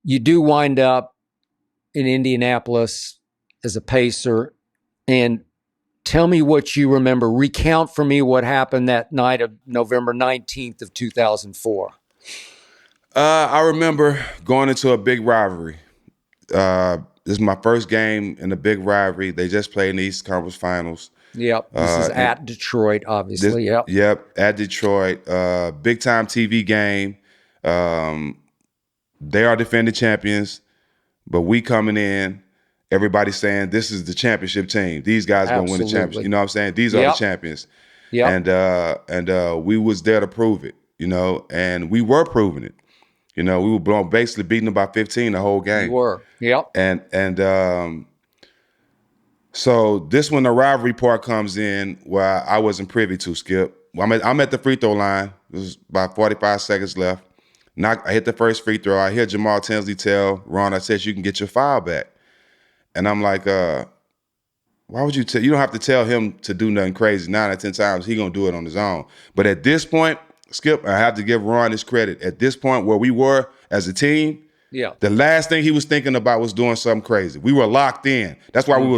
you do wind up in Indianapolis as a Pacer. And tell me what you remember. Recount for me what happened that night of November 19th of 2004. I remember going into a big rivalry. This is my first game in a big rivalry. They just played in the East Conference Finals. Yep. This is at Detroit, obviously. Yep, at Detroit. Big time TV game. They are defending champions, but we coming in, everybody saying this is the championship team. These guys gonna win the championship. You know what I'm saying? These are the champions. Yeah. And we was there to prove it, and we were proving it. We were basically beating them by 15 the whole game. We were. Yep. And so this when the rivalry part comes in where I wasn't privy to, Skip. I'm at the free throw line. There's about 45 seconds left. I hit the first free throw. I hear Jamal Tinsley tell Ron, I said, you can get your foul back. And I'm like, why would you tell? You don't have to tell him to do nothing crazy. 9 or 10 times, he going to do it on his own. But at this point, Skip, I have to give Ron his credit. At this point where we were as a team, the last thing he was thinking about was doing something crazy. We were locked in. That's why we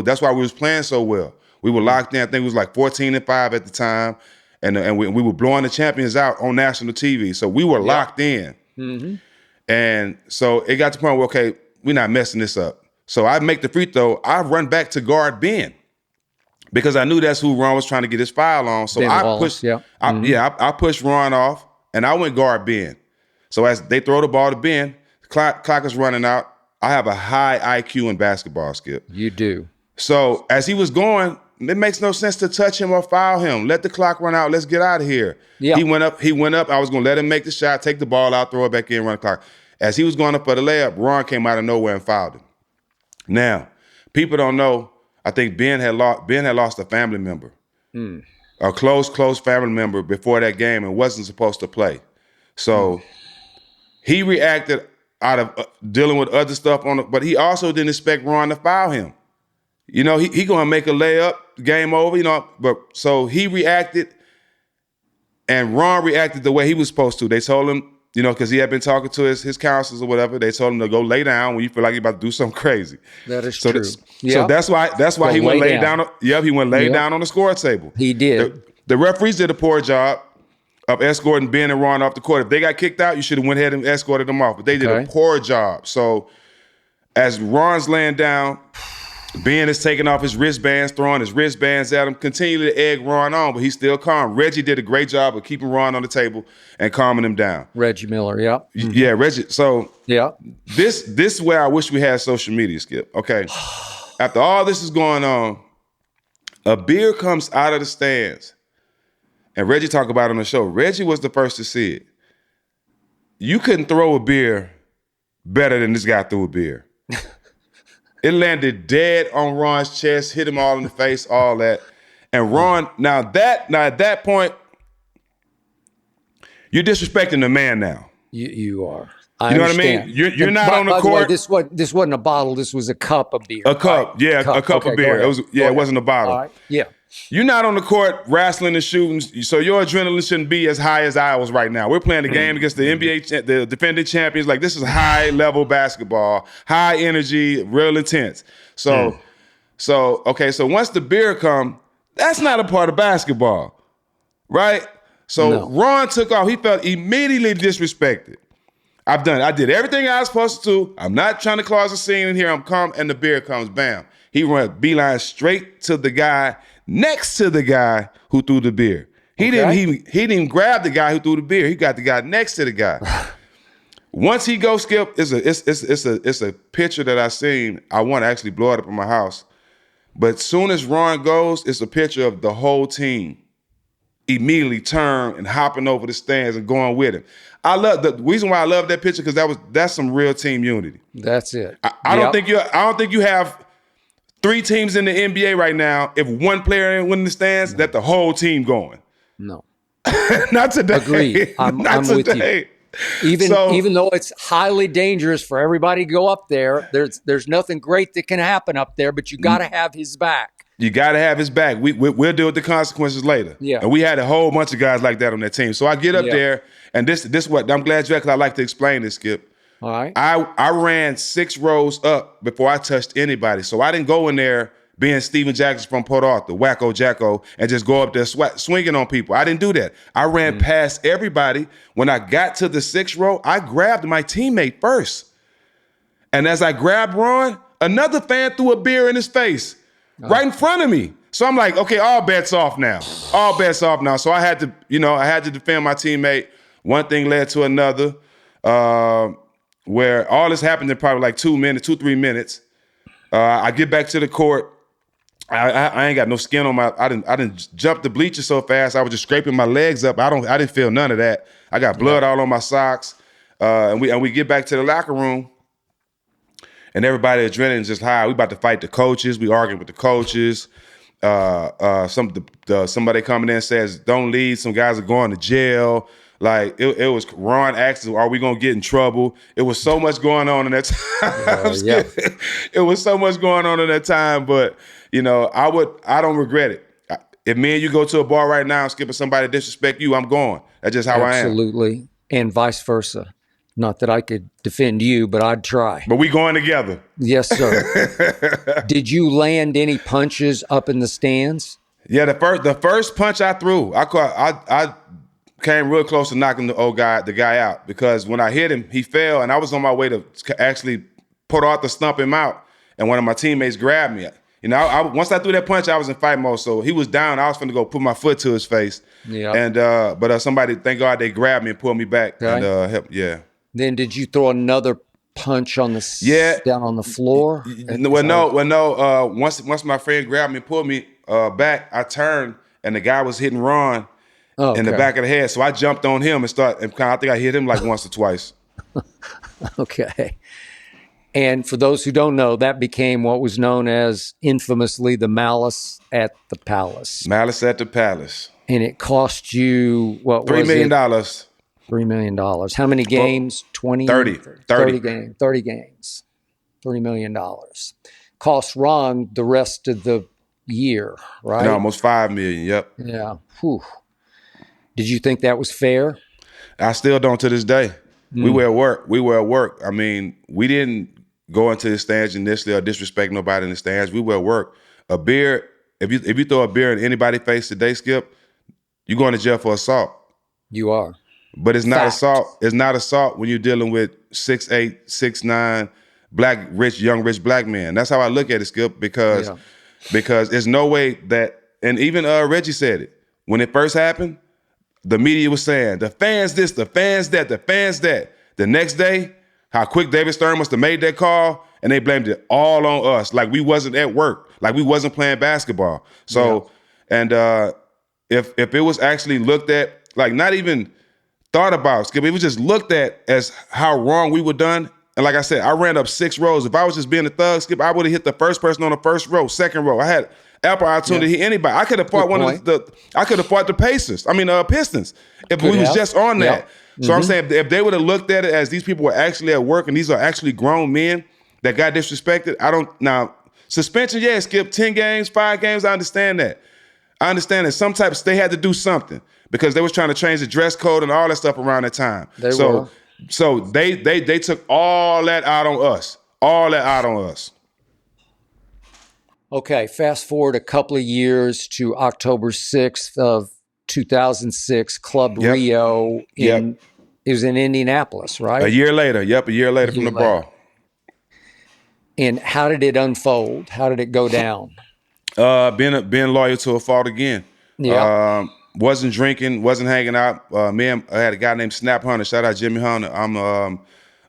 was playing so well. We were locked in. I think it was like 14-5 at the time. And we were blowing the champions out on national TV. So we were locked in. Mm-hmm. And so it got to the point where, okay, we're not messing this up. So I make the free throw. I run back to guard Ben because I knew that's who Ron was trying to get his foul on. So I pushed Ron off, and I went guard Ben. So as they throw the ball to Ben, the clock is running out. I have a high IQ in basketball, Skip. You do. So as he was going, it makes no sense to touch him or foul him. Let the clock run out. Let's get out of here. Yeah. He went up. I was going to let him make the shot, take the ball out, throw it back in, run the clock. As he was going up for the layup, Ron came out of nowhere and fouled him. Now, people don't know, I think Ben had lost a family member, a close family member before that game and wasn't supposed to play. So he reacted out of dealing with other stuff but he also didn't expect Ron to foul him. He gonna make a layup, game over, but so he reacted and Ron reacted the way he was supposed to. They told him, because he had been talking to his counselors or whatever, they told him to go lay down when you feel like you're about to do something crazy. That is true. So that's why he went lay down. He went lay down on the score table. He did. The referees did a poor job of escorting Ben and Ron off the court. If they got kicked out, you should have went ahead and escorted them off. But they did a poor job. So as Ron's laying down, Ben is taking off his wristbands, throwing his wristbands at him, continuing to egg Ron on, but he's still calm. Reggie did a great job of keeping Ron on the table and calming him down. Reggie Miller, yeah. Mm-hmm. Yeah, Reggie. So this is where I wish we had social media, Skip. Okay. After all this is going on, a beer comes out of the stands. And Reggie talked about it on the show. Reggie was the first to see it. You couldn't throw a beer better than this guy threw a beer. It landed dead on Ron's chest, hit him all in the face, all that. And Ron, now at that point, you're disrespecting the man now. You are. You know what I mean? You're not on the court. Way, this wasn't a bottle. This was a cup of beer. A cup, right? A cup of beer. It wasn't a bottle. All right. Yeah. You're not on the court wrestling and shooting, so your adrenaline shouldn't be as high as ours right now. We're playing the game against the NBA, the defending champions. Like, this is high-level basketball, high energy, real intense. So once the beer come, that's not a part of basketball, right? So Ron took off. He felt immediately disrespected. I did everything I was supposed to do. I'm not trying to cause a scene in here. I'm calm, and the beer comes, bam. He ran beeline straight to the guy next to the guy who threw the beer. He didn't even grab the guy who threw the beer. He got the guy next to the guy. Once he goes, Skip, it's a picture that I seen. I want to actually blow it up in my house. But soon as Ron goes, it's a picture of the whole team immediately turn and hopping over the stands and going with him. I love the reason why I love that picture because that's some real team unity. That's it. I don't think you have 3 teams in the NBA right now. If one player ain't winning the stands, that the whole team going. No, not today. Agreed. I'm with you. Even though it's highly dangerous for everybody to go up there, there's nothing great that can happen up there. But you got to have his back. You got to have his back. We'll deal with the consequences later. Yeah. And we had a whole bunch of guys like that on that team. So I get up there, and this what I'm glad you because I like to explain this, Skip. All right. I ran 6 rows up before I touched anybody. So I didn't go in there being Steven Jackson from Port Arthur, wacko jacko, and just go up there swinging on people. I didn't do that. I ran past everybody. When I got to the 6th row, I grabbed my teammate first. And as I grabbed Ron, another fan threw a beer in his face right in front of me. So I'm like, okay, all bets off now. All bets off now. So I had to defend my teammate. One thing led to another, where all this happened in probably like 3 minutes. I get back to the court. I ain't got no skin on my. I didn't jump the bleachers so fast. I was just scraping my legs up. I didn't feel none of that. I got blood all on my socks. And we get back to the locker room. And everybody adrenaline just high. We about to fight the coaches. We arguing with the coaches. Somebody coming in says, "Don't leave." Some guys are going to jail. Like it was Ron asking, "Are we gonna get in trouble?" It was so much going on in that time. It was so much going on in that time. But I don't regret it. If me and you go to a bar right now, Skip, and somebody disrespect you, I'm going. That's just how I am. Absolutely, and vice versa. Not that I could defend you, but I'd try. But we going together. Yes, sir. Did you land any punches up in the stands? Yeah, the first punch I threw, I came real close to knocking the guy out, because when I hit him, he fell, and I was on my way to actually put out to stump him out, and one of my teammates grabbed me. Once I threw that punch, I was in fight mode, so he was down. I was finna go put my foot to his face. Yeah. And but somebody, thank God, they grabbed me and pulled me back and helped. Yeah. Then did you throw another punch on down on the floor? No. Once my friend grabbed me and pulled me back, I turned and the guy was hitting Ron in the back of the head. So I jumped on him and I think I hit him like once or twice. Okay. And for those who don't know, that became what was known as infamously the Malice at the Palace. Malice at the Palace. And it cost you, what was it? $3 million. $3 million. How many games? 20? 30. 30 games. 30 games. $3 million. Cost Ron the rest of the year, right? No, almost $5 million. Yep. Yeah. Whew. Did you think that was fair? I still don't to this day. We were at work. I mean, we didn't go into the stands initially or disrespect nobody in the stands. We were at work. A beer, if you throw a beer in anybody's face today, Skip, you're going to jail for assault. You are. But it's not assault. It's not assault when you're dealing with 6'8", 6'9", young rich black men. That's how I look at it, Skip, because there's no way that, and even Reggie said it, when it first happened, the media was saying, the fans this, the fans that, the fans that. The next day, how quick David Stern must have made that call, and they blamed it all on us, like we wasn't at work, like we wasn't playing basketball. So, and if it was actually looked at, like not even thought about, Skip, it was just looked at as how wrong we were done. And like I said, I ran up 6 rows. If I was just being a thug, Skip, I would have hit the first person on the first row, second row. I had ample opportunity to hit anybody. I could have fought I could have fought the Pistons if we was just on that. So I'm saying if they would have looked at it as these people were actually at work and these are actually grown men that got disrespected, now suspension, Skip, 10 games, 5 games, I understand that. They had to do something because they was trying to change the dress code and all that stuff around that time. So they took all that out on us. All that out on us. Okay, fast forward a couple of years to October 6th of 2006, Club Rio. It was in Indianapolis, right? A year later from the brawl. And how did it unfold? How did it go down? Being loyal to a fault again. Yeah. Wasn't drinking, wasn't hanging out. I had a guy named Snap Hunter. Shout out Jimmy Hunter.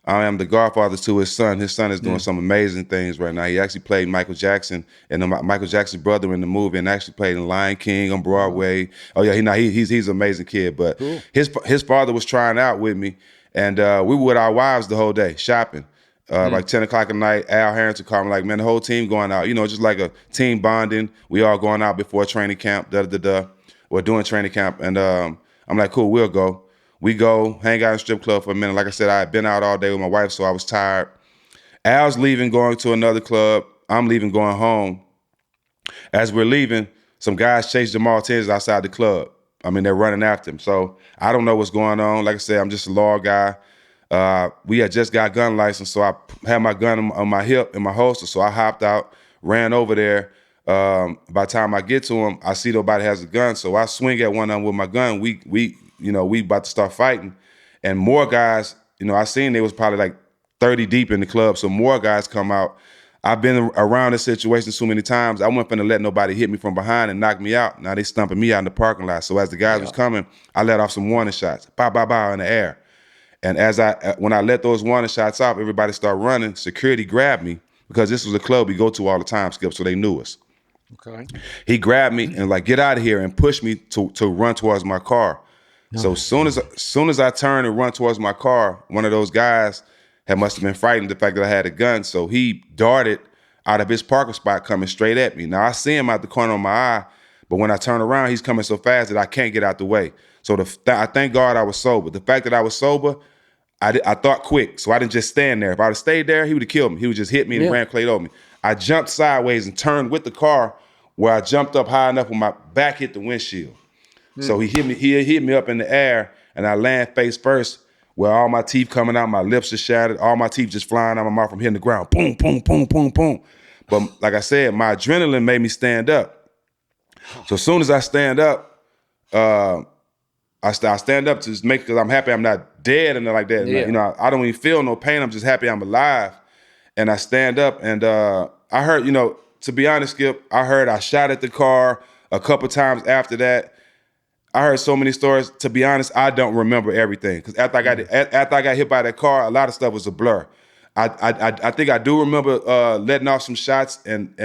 I am the godfather to his son. His son is doing some amazing things right now. He actually played Michael Jackson and Michael Jackson's brother in the movie, and actually played in Lion King on Broadway. Oh yeah, he's an amazing kid. But his father was trying out with me, and we were with our wives the whole day shopping. Like 10 o'clock at night, Al Harrington called me like, man, the whole team going out. Just like a team bonding. We all going out before training camp. We're doing training camp, and I'm like, cool, we'll go. We go, hang out in strip club for a minute. Like I said, I had been out all day with my wife, so I was tired. Al's leaving, going to another club. I'm leaving, going home. As we're leaving, some guys chase Jamal Tins outside the club. I mean, they're running after him. So I don't know what's going on. Like I said, I'm just a law guy. We had just got gun license, so I had my gun on my hip in my holster. So I hopped out, ran over there. By the time I get to him, I see nobody has a gun, so I swing at one of them with my gun. We about to start fighting, and more guys. I seen they was probably like 30 deep in the club, so more guys come out. I've been around this situation so many times. I wasn't finna let nobody hit me from behind and knock me out. Now they stumping me out in the parking lot. So as the guys was coming, I let off some warning shots, bow, bow, bow in the air. And when I let those warning shots off, everybody started running. Security grabbed me because this was a club we go to all the time, Skip, so they knew us. Okay. He grabbed me and like, get out of here, and pushed me to run towards my car. So as soon as I turned and run towards my car, one of those guys must have been frightened the fact that I had a gun. So he darted out of his parking spot coming straight at me. Now I see him out the corner of my eye, but when I turn around, he's coming so fast that I can't get out the way. So I thank God I was sober. The fact that I was sober, I thought quick, so I didn't just stand there. If I would have stayed there, he would have killed me. He would just hit me and ran straight over me. I jumped sideways and turned with the car, where I jumped up high enough when my back hit the windshield. So he hit me. He hit me up in the air, and I land face first, where all my teeth coming out, my lips are shattered, all my teeth just flying out my mouth from hitting the ground. Boom, boom, boom, boom, boom. But like I said, my adrenaline made me stand up. So as soon as I stand up, I stand up to just make, because I'm happy I'm not dead and like that. Yeah. I don't even feel no pain. I'm just happy I'm alive. And I stand up, and I heard, to be honest, Skip, I shot at the car a couple times after that. I heard so many stories. To be honest, I don't remember everything, because after I got hit by that car, a lot of stuff was a blur. I think I do remember letting off some shots, and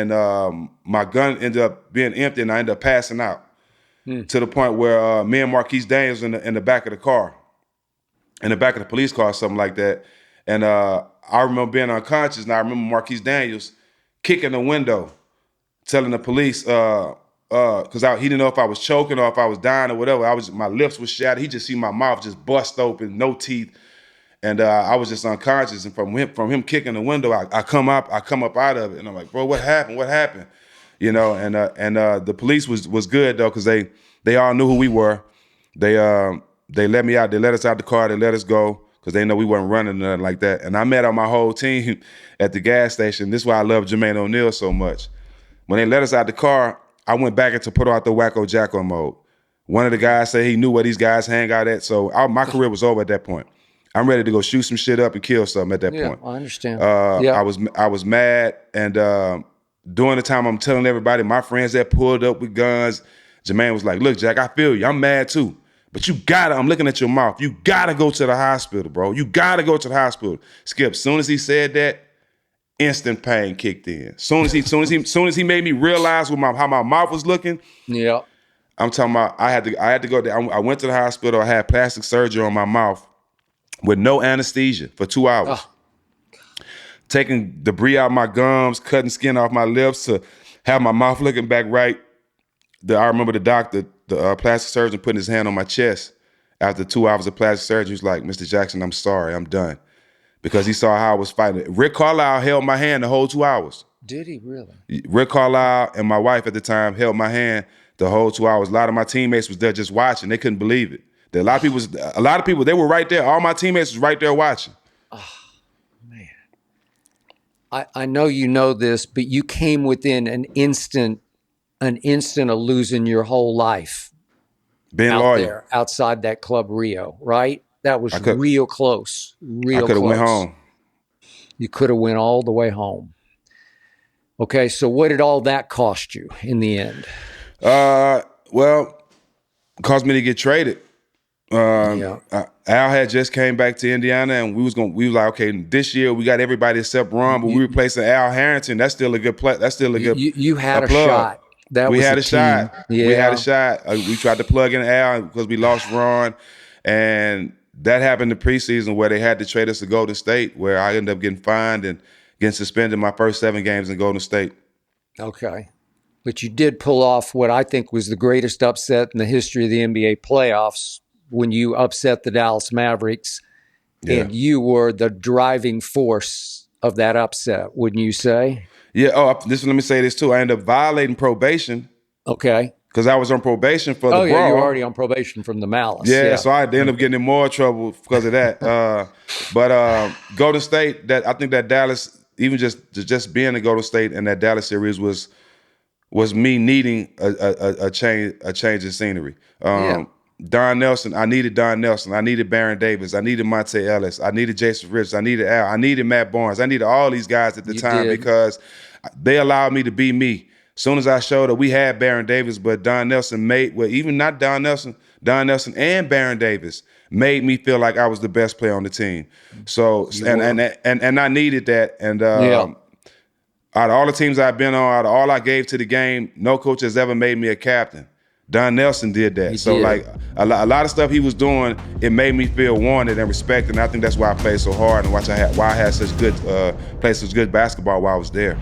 my gun ended up being empty, and I ended up passing out. To the point where me and Marquise Daniels in the back of the car, in the back of the police car, or something like that. And I remember being unconscious, and I remember Marquise Daniels kicking the window, telling the police, because he didn't know if I was choking or if I was dying or whatever. My lips were shattered. He just see my mouth just bust open, no teeth, and I was just unconscious. And from him kicking the window, I come up out of it, and I'm like, bro, what happened? What happened? And the police was good though, because they all knew who we were. They let me out. They let us out the car. They let us go because they know we wasn't running nothing like that. And I met on my whole team at the gas station. This is why I love Jermaine O'Neal so much. When they let us out the car, I went back into put out the wacko jacko mode. One of the guys said he knew where these guys hang out at, so my career was over at that point. I'm ready to go shoot some shit up and kill something at that point. I understand. I was mad, and during the time I'm telling everybody, my friends that pulled up with guns, Jermaine was like, look, Jack, I feel you. I'm mad too. But I'm looking at your mouth. You gotta go to the hospital, bro. You gotta go to the hospital. Skip, soon as he said that, instant pain kicked in. Soon as he made me realize how my mouth was looking. Yeah. I'm talking about I had to go there. I went to the hospital. I had plastic surgery on my mouth with no anesthesia for 2 hours. Taking debris out my gums, cutting skin off my lips to have my mouth looking back right. I remember the doctor, the plastic surgeon, putting his hand on my chest after 2 hours of plastic surgery. He was like, Mr. Jackson, I'm sorry, I'm done. Because he saw how I was fighting. Rick Carlisle held my hand the whole 2 hours. Did he really? Rick Carlisle and my wife at the time held my hand the whole 2 hours. A lot of my teammates was there just watching. They couldn't believe it. A lot of people, they were right there. All my teammates was right there watching. I know you know this, but you came within an instant of losing your whole life. Being out loyal. there, outside that Club Rio, right? That was real close. I could have went home. You could have went all the way home. Okay, so what did all that cost you in the end? Well, it caused me to get traded. Al had just came back to Indiana, and we was like, okay, this year we got everybody except Ron, but we replacing Al Harrington. That's still a good play. That's still a good. You had a plug. shot. We had a shot. Yeah. We had a shot. We tried to plug in Al because we lost Ron, and that happened in the preseason where they had to trade us to Golden State, where I ended up getting fined and getting suspended my first 7 games in Golden State. Okay. But you did pull off what I think was the greatest upset in the history of the NBA playoffs when you upset the Dallas Mavericks, and you were the driving force of that upset, wouldn't you say? Yeah. Oh, let me say this too. I ended up violating probation. Okay. because I was on probation for the Oh, yeah, Brawl. you were already on probation from the Malice. Yeah, so I ended up getting in more trouble because of that. But Golden State, that I think that Dallas, even just being in Golden State and that Dallas series was me needing a change in scenery. Don Nelson, I needed Don Nelson. I needed Baron Davis. I needed Monte Ellis. I needed Jason Richards. I needed Al. I needed Matt Barnes. I needed all these guys at the time because they allowed me to be me. As soon as I showed up, we had Baron Davis, but Don Nelson even not Don Nelson and Baron Davis made me feel like I was the best player on the team. So and I needed that. And out of all the teams I've been on, out of all I gave to the game, no coach has ever made me a captain. Don Nelson did that. Like a lot of stuff he was doing, it made me feel wanted and respected. And I think that's why I played so hard and why I had such good played such good basketball while I was there.